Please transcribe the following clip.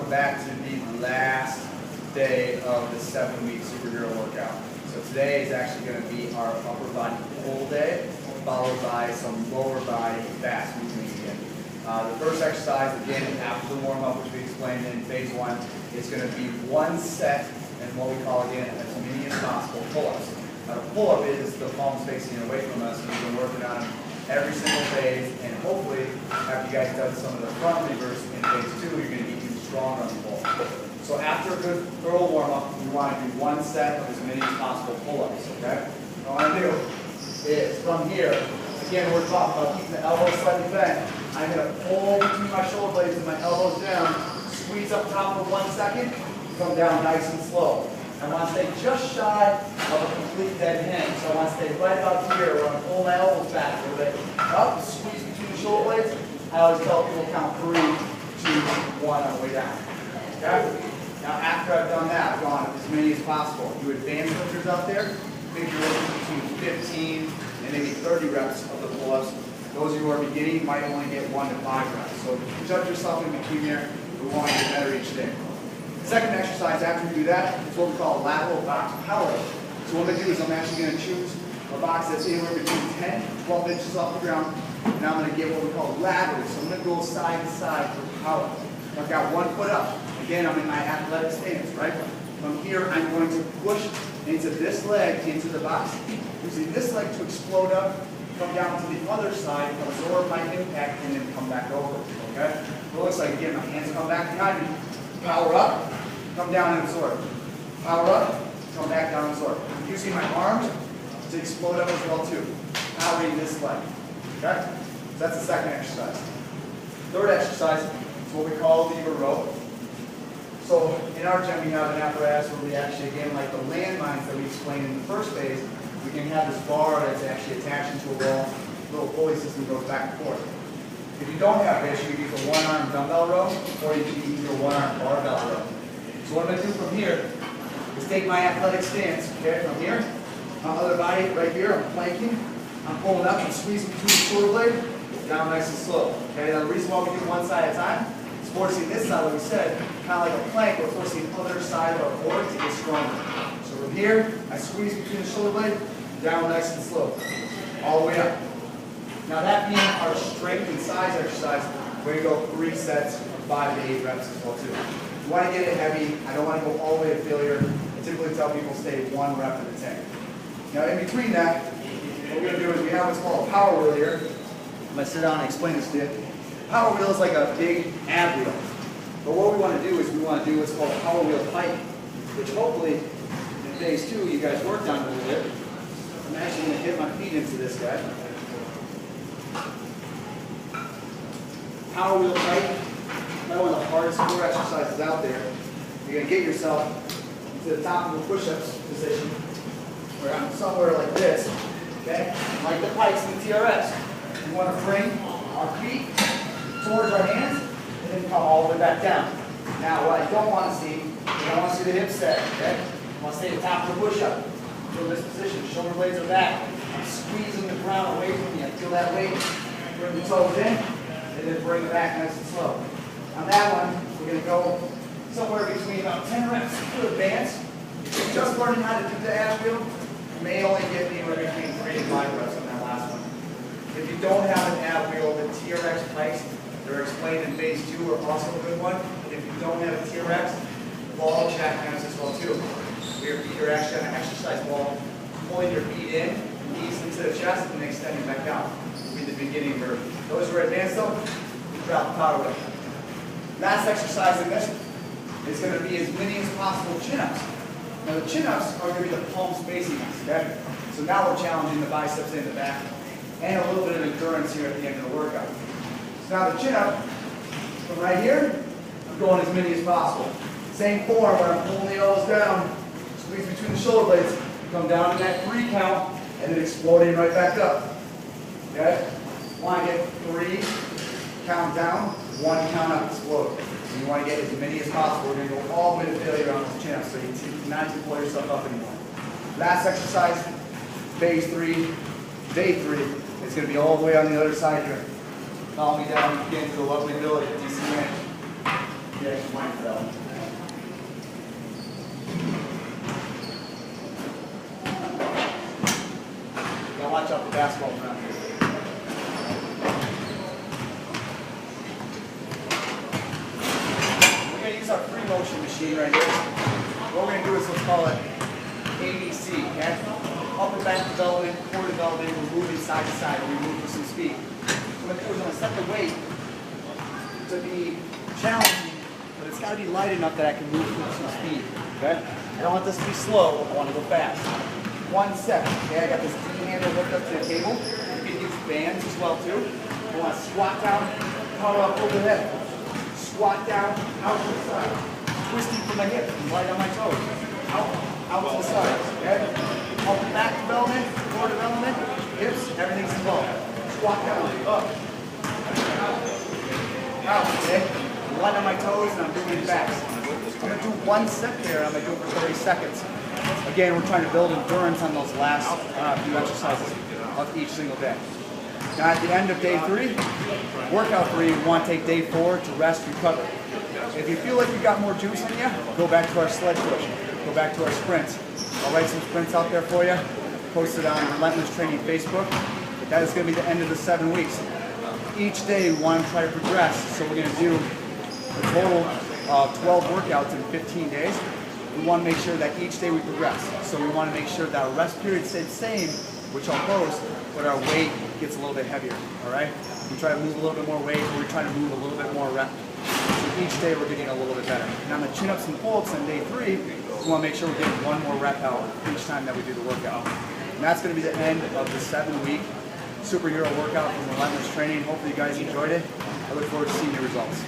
welcome back to the last day of the 7-week superhero workout. So today is actually going to be our upper body pull day, followed by some lower body fast movement again. The first exercise, again, after the warm-up, which we explained in phase 1, is going to be one set and what we call, again, as many as possible pull-ups. Now, the pull-up is the palms facing away from us, and we've been working on them every single phase, and hopefully, after you guys done some of the front levers in phase 2, you're going to get even stronger on the pull. So after a good thorough warm-up, we want to do one set of as many as possible pull-ups, okay? What I want to do is, from here, again, we're talking about keeping the elbows slightly bent. I'm going to pull between my shoulder blades and my elbows down, squeeze up top for 1 second, come down nice and slow. I want to stay just shy of a complete dead hang. So I want to stay right about here where I'm pulling my elbows back a little bit. Up, squeeze between the shoulder blades. I always tell people count 3, 2, 1 on the way down. Okay? Now after I've done that, I've gone as many as possible. You advanced lifters out there, maybe you're looking between 15 and maybe 30 reps of the pull-ups. Those of you who are beginning might only get 1 to 5 reps. So judge yourself in between there. We want to get better each day. The second exercise after we do that is what we call a lateral box power. So what I'm going to do is I'm actually going to choose a box that's anywhere between 10 and 12 inches off the ground, and I'm going to get what we call laterally. So I'm going to go side to side for power. I've got 1 foot up. Again, I'm in my athletic stance, right? From here, I'm going to push into this leg into the box. Using this leg to explode up, come down to the other side, absorb my impact, and then come back over. Okay? So it looks like, again, my hands come back behind me. Power up, come down and absorb. Power up, come back down and absorb. I'm using my arms to explode up as well too. Powering this leg. Okay? So that's the second exercise. Third exercise is what we call lever row. So in our gym we have an apparatus where we actually, again, like the landmines that we explained in the first phase, we can have this bar that's actually attached into a wall. Little pulley system goes back and forth. If you don't have this, you can use a 1-arm dumbbell row, or you can use a 1-arm barbell row. So what I'm going to do from here is take my athletic stance, okay, from here, my other body right here, I'm planking, I'm pulling up and squeezing between the shoulder blade, down nice and slow. Okay, now the reason why we do one side at a time is forcing this side, like we said, kind of like a plank, we're forcing the other side of our core to get stronger. So from here, I squeeze between the shoulder blade, down nice and slow, all the way up. Now that being our strength and size exercise, we're going to go 3 sets of 5 to 8 reps as well too. You want to get it heavy. I don't want to go all the way to failure. I typically tell people stay 1 rep at a time. Now in between that, what we're going to do is we have what's called a power wheel here. I'm going to sit down and explain this to you. Power wheel is like a big ab wheel. But what we want to do is we want to do what's called a power wheel pike, which hopefully in phase 2 you guys worked on a little bit. I'm actually going to hit my feet into this guy. Power wheel pike, probably one of the hardest core exercises out there. You're going to get yourself to the top of the push-ups position, where I'm somewhere like this, okay? Like the pikes in the TRX. We want to bring our feet towards our hands, and then come all the way back down. Now, what I don't want to see is I don't want to see the hips set, okay? I want to stay at the top of the push-up. Feel this position, shoulder blades are back. I'm squeezing the ground away from me. I feel that weight. Bring the toes in. And then bring it back nice and slow. On that one, we're going to go somewhere between about 10 reps to advance. If you're just learning how to do the ab wheel, you may only get anywhere between 3 and 5 reps on that last one. If you don't have an ab wheel, the TRX pikes, they're explained in phase 2, are also a good one. If you don't have a TRX, ball jack counts as well too. You're actually on an exercise ball, pulling your feet in, knees into the chest, and extending back out. The beginning version. Those who are advanced though, drop the power wheel. Last exercise in this is going to be as many as possible chin-ups. Now the chin-ups are going to be the palms facing us, okay? So now we're challenging the biceps and the back, and a little bit of endurance here at the end of the workout. So now the chin-up, from right here, I'm going as many as possible. Same form where I'm pulling the elbows down, squeeze between the shoulder blades, come down to that 3 count, and then exploding right back up. Okay? Want to get 3, count down, 1 count up, explode. So you want to get as many as possible. We're going to go all the way to failure on this chin up so you cannot pull yourself up anymore. Last exercise, phase 3, day 3, it's going to be all the way on the other side here. Follow me down again to the lovely village at DC Ranch. Yeah, mine fell. Now watch out for basketball around here. We're going to use our free motion machine right here. What we're going to do is let's call it ABC, okay? Upper back development, core development, we're moving side to side, and we move with some speed. What I'm going to do is I'm going to set the weight to be challenging, but it's got to be light enough that I can move with some speed, okay? I don't want this to be slow, I want to go fast. 1 second, okay? I got this D handle hooked up to the table. You can use bands as well too. I want to squat down, power up overhead. Squat down, out to the side. Twisting from my hip, light on my toes. Out to the side, okay? Upper back development, core development, hips, everything's involved. Squat down, up. Out, okay? Light on my toes and I'm doing it fast. I'm going to do 1 set there, I'm going to do it for 30 seconds. Again, we're trying to build endurance on those last few exercises of each single day. Now at the end of day 3, workout 3, we want to take day 4 to rest, recover. If you feel like you got more juice in you, go back to our sled push. Go back to our sprints. I'll write some sprints out there for you. Post it on Relentless Training Facebook. But that is going to be the end of the 7 weeks. Each day we want to try to progress, so we're going to do a total of 12 workouts in 15 days. We want to make sure that each day we progress. So we want to make sure that our rest period stays the same, which I'll post, but our weight gets a little bit heavier, all right? We try to move a little bit more weight, or we try to move a little bit more rep. So each day we're getting a little bit better. And on the chin-ups and pull-ups on day 3, we want to make sure we're getting 1 more rep out each time that we do the workout. And that's going to be the end of the 7-week superhero workout from Relentless Training. Hopefully you guys enjoyed it. I look forward to seeing your results.